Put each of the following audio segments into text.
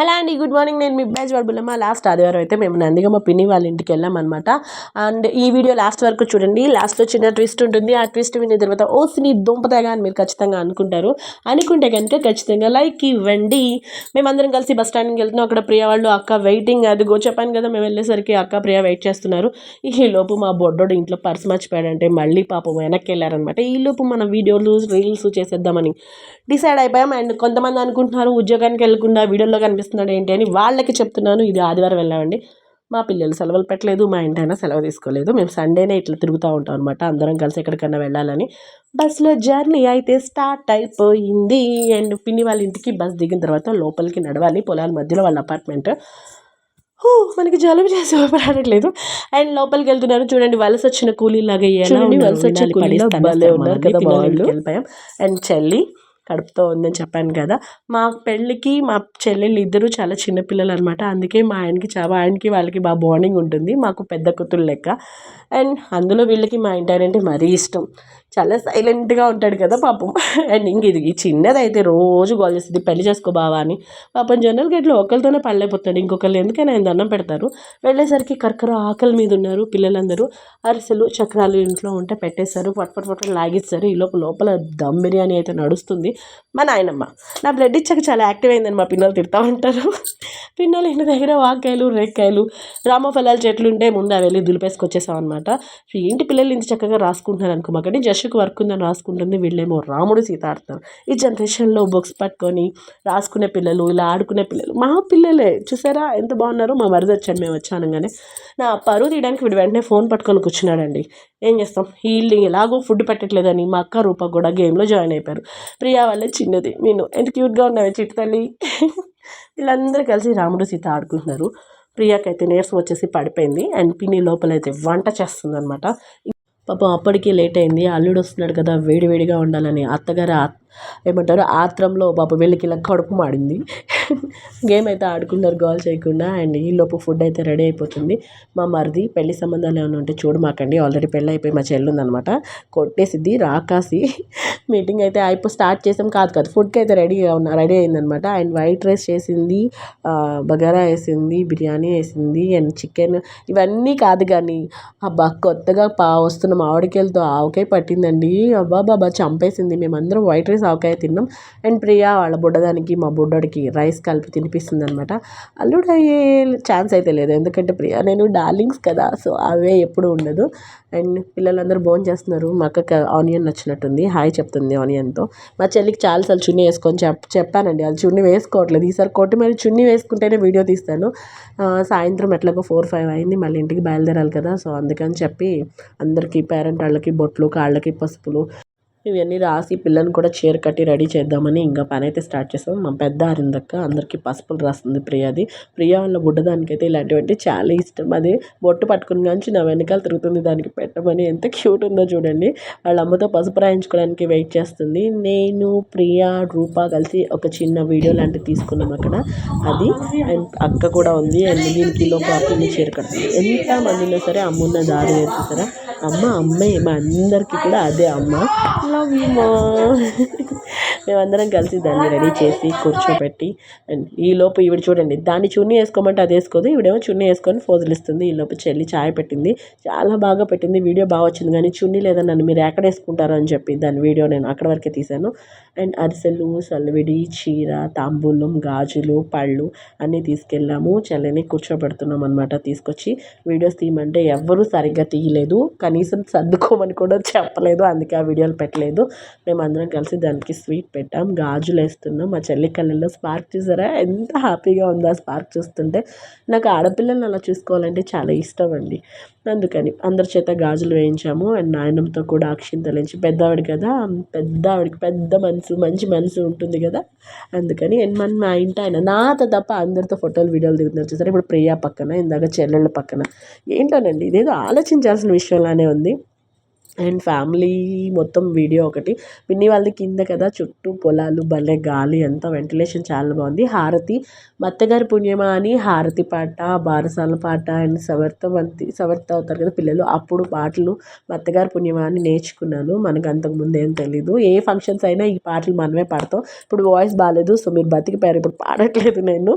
Hello అండి, good morning. నేను మీ batch Bullamma. Last ఆదివారం అయితే మేము నందిగమ్మ పిన్ని వాళ్ళ ఇంటికి వెళ్ళామన్నమాట. అండ్ ఈ వీడియో లాస్ట్ వరకు చూడండి. లాస్ట్లో చిన్న ట్విస్ట్ ఉంటుంది. ఆ ట్విస్ట్ విన్న తర్వాత నీ దుంపతగా అని మీరు ఖచ్చితంగా అనుకుంటారు. అనుకుంటే కనుక ఖచ్చితంగా లైక్ ఇవ్వండి. మేమందరం కలిసి బస్ స్టాండ్కి వెళ్తున్నాం. అక్కడ ప్రియ వాళ్ళు అక్క వెయిటింగ్, అదిగో చెప్పాను కదా, మేము వెళ్ళేసరికి అక్క ప్రియ వెయిట్ చేస్తున్నారు. ఈ లోపు మా బొడ్డోడు ఇంట్లో పర్స్ మర్చిపోయాడంటే మళ్ళీ పాపం వెనక్కి వెళ్ళారనమాట. ఈ లోపు మన వీడియోలు రీల్స్ చేసేద్దామని డిసైడ్ అయిపోయాం. అండ్ కొంతమంది అనుకుంటున్నారు ఉద్యోగానికి వెళ్ళకుండా వీడియోలో కనిపిస్తున్నాడు ఏంటి అని. వాళ్ళకి చెప్తున్నాను, ఇది ఆదివారం వెళ్ళామండి. మా పిల్లలు సెలవులు పెట్టలేదు, మా ఇంటైనా సెలవు తీసుకోలేదు. మేము సండేనే ఇట్లా తిరుగుతూ ఉంటాం అనమాట, అందరం కలిసి ఎక్కడికన్నా వెళ్ళాలని. బస్సులో జర్నీ అయితే స్టార్ట్ అయిపోయింది. అండ్ పిన్ని వాళ్ళ ఇంటికి బస్ దిగిన తర్వాత లోపలికి నడవాలి, పొలాల మధ్యలో వాళ్ళ అపార్ట్మెంట్. మనకి జలుబు చేసి ఊపిరాడట్లేదు. అండ్ లోపలికి వెళ్తున్నారు. చూడండి, వలస వచ్చిన కూలీలాగా వలస వచ్చిన కూలీలో ఉన్నారు కదా వాళ్ళు. వెళ్ళిపోయాం. అండ్ చెల్లి కడుపుతో ఉందని చెప్పాను కదా, మా పెళ్ళికి మా చెల్లెళ్ళు ఇద్దరు చాలా చిన్నపిల్లలు అనమాట. అందుకే మా ఆయనకి వాళ్ళకి బాగా బాండింగ్ ఉంటుంది, మాకు పెద్ద కూతురు లెక్క. అండ్ అందులో వీళ్ళకి మా ఇంటారంటే మరీ ఇష్టం. చాలా సైలెంట్గా ఉంటాడు కదా పాపం. అండ్ ఇంక ఇది చిన్నదైతే రోజు గోల్ చేస్తుంది, పెళ్లి చేసుకో బావా అని. పాపం జనరల్గా ఇట్లా ఒకరితోనే పళ్ళైపోతాడు, ఇంకొకరు ఎందుకైనా ఆయన దండం పెడతారు. వెళ్ళేసరికి కర్కర ఆకలి మీద ఉన్నారు పిల్లలందరూ. అరిసెలు చక్రాలు ఇంట్లో ఉంటే పెట్టేశారు, పట్ లాగిస్తారు. ఈ లోపల దమ్ బిర్యానీ అయితే నడుస్తుంది. మా నాయనమ్మ నా బ్లడ్ ఇచ్చాక చాలా యాక్టివ్ అయిందని మా పిల్లలు తిడతా ఉంటారు. పిన్నలు ఇంటి దగ్గర వాక్కాయలు రేక్కాయలు రామఫలాల చెట్లు ఉంటే ముందు అవి వెళ్ళి దులిపేసుకొచ్చేసాం అనమాట. ఏంటి పిల్లలు ఇంత చక్కగా రాసుకుంటున్నారు అనుకోమాకండి, జస్ట్కి వర్క్ ఉందని రాసుకుంటుంది, వీళ్ళేమో రాముడు సీత ఆడుతున్నారు. ఈ జనరేషన్లో బుక్స్ పట్టుకొని రాసుకునే పిల్లలు, ఇలా ఆడుకునే పిల్లలు మా పిల్లలే. చూసారా ఎంత బాగున్నారో. మా మరిది వచ్చాడు మేము వచ్చానగానే. నా పరువు తీయడానికి వీడు వెంటనే ఫోన్ పట్టుకొని కూర్చున్నాడండి. ఏం చేస్తాం, వీళ్ళు ఎలాగో ఫుడ్ పెట్టట్లేదని మా అక్క రూప కూడా గేమ్లో జాయిన్ అయిపోయారు. ప్రియా వాళ్ళ చిన్నది నేను ఎంత క్యూట్గా ఉన్నావే చిట్టు తల్లి. వీళ్ళందరూ కలిసి రాముడు సీత ఆడుకుంటున్నారు. ప్రియాకైతే నీరసం వచ్చేసి పడిపోయింది. అండ్ పిన్ని లోపలైతే వంట చేస్తుంది అనమాట. పాపం అప్పటికే లేట్ అయింది, అల్లుడు వస్తున్నాడు కదా, వేడివేడిగా ఉండాలని అత్తగారు ఏమంటారు ఆత్రంలో పాపం వీళ్ళకి ఇలా కడుపు మాడింది. గేమ్ అయితే ఆడుకున్నారు గోల్ చేయకుండా. అండ్ ఈలోపు ఫుడ్ అయితే రెడీ అయిపోతుంది. మా మరిది పెళ్లి సంబంధాలు ఏమైనా ఉంటే చూడమాకండి, ఆల్రెడీ పెళ్ళి అయిపోయి మా చెల్లి ఉందనమాట, కొట్టేసిద్ది రాకాసి. మీటింగ్ అయితే స్టార్ట్ చేసాం, కాదు ఫుడ్కి అయితే రెడీ అయిందనమాట. అండ్ వైట్ రైస్ చేసింది, బగారా వేసింది, బిర్యానీ వేసింది, అండ్ చికెన్. ఇవన్నీ కాదు కానీ అబ్బా కొత్తగా వస్తున్న మామిడికాయలతో ఆవకాయ పట్టిందండి. బాబా చంపేసింది. మేమందరం వైట్ రైస్ ఆవకాయ తిన్నాం. అండ్ ప్రియా వాళ్ళ బుడ్డదానికి మా బుడ్డోడికి రైస్ కలిపి తినిపిస్తుంది అనమాట. అల్లుడు అయ్యే ఛాన్స్ అయితే లేదు, ఎందుకంటే ప్రియా నేను డార్లింగ్స్ కదా, సో అవే ఎప్పుడు ఉండదు. అండ్ పిల్లలందరూ భోజనం చేస్తున్నారు. మా అక్కకి ఆనియన్ నచ్చినట్టుంది, హాయ్ చెప్తుంది ఆనియన్తో. మా చెల్లికి చాలాసార్లు చున్నీ వేసుకొని చెప్పానండి, అది చున్నీ వేసుకోవట్లేదు. ఈసారి కొట్టి మరి చున్నీ వేసుకుంటేనే వీడియో తీస్తాను. సాయంత్రం ఎట్లాగో 4-5 అయింది, మళ్ళీ ఇంటికి బయలుదేరాలి కదా, సో అందుకని చెప్పి అందరికీ పేరెంట్ వాళ్ళకి బొట్లు, కాళ్ళకి పసుపులు ఇవన్నీ రాసి పిల్లని కూడా చీర కట్టి రెడీ చేద్దామని ఇంకా పని అయితే స్టార్ట్ చేస్తాం. మా పెద్ద అరిందక్క అందరికీ పసుపులు రాస్తుంది ప్రియాది. ప్రియా వాళ్ళ బుడ్డదానికైతే ఇలాంటివంటే చాలా ఇష్టం. అది బొట్టు పట్టుకుని కానీ నా వెనకాల తిరుగుతుంది, దానికి పెట్టమని. ఎంత క్యూట్ ఉందో చూడండి. వాళ్ళ అమ్మతో పసుపు రాయించుకోవడానికి వెయిట్ చేస్తుంది. నేను ప్రియా రూప కలిసి ఒక చిన్న వీడియో లాంటివి తీసుకున్నాం అక్కడ, అది. అండ్ అక్క కూడా ఉంది. అండ్ దీనికి లోపు అప్పుని చీర కడుతుంది. ఎంతమంది ఉన్నా సరే అమ్మున్న దారి వేస్తారా, అమ్మే మా అందరికీ కూడా అదే అమ్మ. లవ్ యూ మా. మేమందరం కలిసి దాన్ని రెడీ చేసి కూర్చోబెట్టి. అండ్ ఈలోపు ఈవిడ చూడండి, దాన్ని చున్నీ వేసుకోమంటే అది వేసుకోదు, ఈవిడేమో చున్నీ వేసుకొని ఫోజులు ఇస్తుంది. ఈలోపు చెల్లి ఛాయ్ పెట్టింది, చాలా బాగా పెట్టింది. వీడియో బాగా వచ్చింది, కానీ చున్నీ లేదా నన్ను మీరు ఎక్కడ వేసుకుంటారు అని చెప్పి దాని వీడియో నేను అక్కడ వరకే తీశాను. అండ్ అరిసెలు, సల్విడి, చీర, తాంబూలం, గాజులు, పళ్ళు అన్నీ తీసుకెళ్ళాము. చెల్లిని కూర్చోబెడుతున్నాం అనమాట. తీసుకొచ్చి వీడియోస్ తీయమంటే ఎవ్వరూ సరిగ్గా తీయలేదు, కనీసం సర్దుకోమని కూడా చెప్పలేదు. అందుకే ఆ వీడియోలు పెట్టలేదు. మేమందరం కలిసి దానికి స్వీట్ పెట్టాం, గాజులు వేస్తున్నాం. మా చెల్లి కళ్ళల్లో స్పార్క్ చూసారా, ఎంత హ్యాపీగా ఉందో ఆ స్పార్క్ చూస్తుంటే. నాకు ఆడపిల్లల్ని అలా చూసుకోవాలంటే చాలా ఇష్టం అండి, అందుకని అందరి చేత గాజులు వేయించాము. అండ్ నాయనంతో కూడా అక్షింతలించి, పెద్దవాడి కదా, పెద్దవాడికి పెద్ద మనసు, మంచి మనసు ఉంటుంది కదా, అందుకని. అండ్ మా ఇంటి ఆయన నాతో తప్ప అందరితో ఫోటోలు వీడియోలు దిగుతున్నారు చూసారా. ఇప్పుడు ప్రియా పక్కన, ఇందాక చెల్లెళ్ళ పక్కన. ఏంటోనండి ఇదేదో ఆలోచించాల్సిన విషయంలానే ఉంది. అండ్ ఫ్యామిలీ మొత్తం వీడియో ఒకటి. పిన్ని వాళ్ళది కింద కదా, చుట్టూ పొలాలు, భలే గాలి, అంతా వెంటిలేషన్ చాలా బాగుంది. హారతి మా అత్తగారి పుణ్యమా అని హారతి పాట, బారసాల పాట అండ్ సవర్త అవుతారు కదా పిల్లలు, అప్పుడు పాటలు మా అత్తగారి పుణ్యమా అని నేర్చుకున్నాను. మనకు అంతకుముందు ఏం తెలీదు. ఏ ఫంక్షన్స్ అయినా ఈ పాటలు మనమే పాడతాం. ఇప్పుడు వాయిస్ బాగాలేదు, సో మీరు బతికిపోయారు, ఇప్పుడు పాడట్లేదు నేను.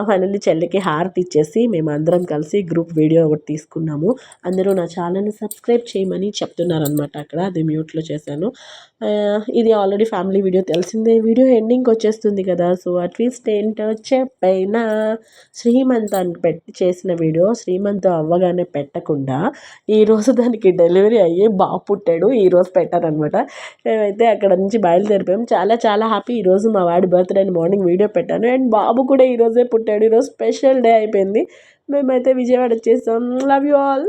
ఫైనల్లీ చెల్లికి హారతి ఇచ్చేసి మేము అందరం కలిసి గ్రూప్ వీడియో ఒకటి తీసుకున్నాము. అందరూ నా ఛానల్ని సబ్స్క్రైబ్ చేయమని చెప్తున్నారనమాట. అక్కడ అది మ్యూట్లో చేశాను. ఇది ఆల్రెడీ ఫ్యామిలీ వీడియో తెలిసిందే. వీడియో ఎండింగ్కి వచ్చేస్తుంది కదా, సో అట్లీస్ట్ ఏంటో చెప్పైనా శ్రీమంతాన్ని పెట్టి చేసిన వీడియో శ్రీమంతం అవ్వగానే పెట్టకుండా ఈరోజు దానికి డెలివరీ అయ్యి బాబు పుట్టాడు, ఈరోజు పెట్టారనమాట. మేమైతే అక్కడ నుంచి బయలుదేరిపోయాం. చాలా చాలా హ్యాపీ. ఈరోజు మా వాడి బర్త్డే అని మార్నింగ్ వీడియో పెట్టాను అండ్ బాబు కూడా ఈరోజే పుట్టాడు. ఈరోజు స్పెషల్ డే అయిపోయింది. మేమైతే విజయవాడ వచ్చేసాం. Love you all.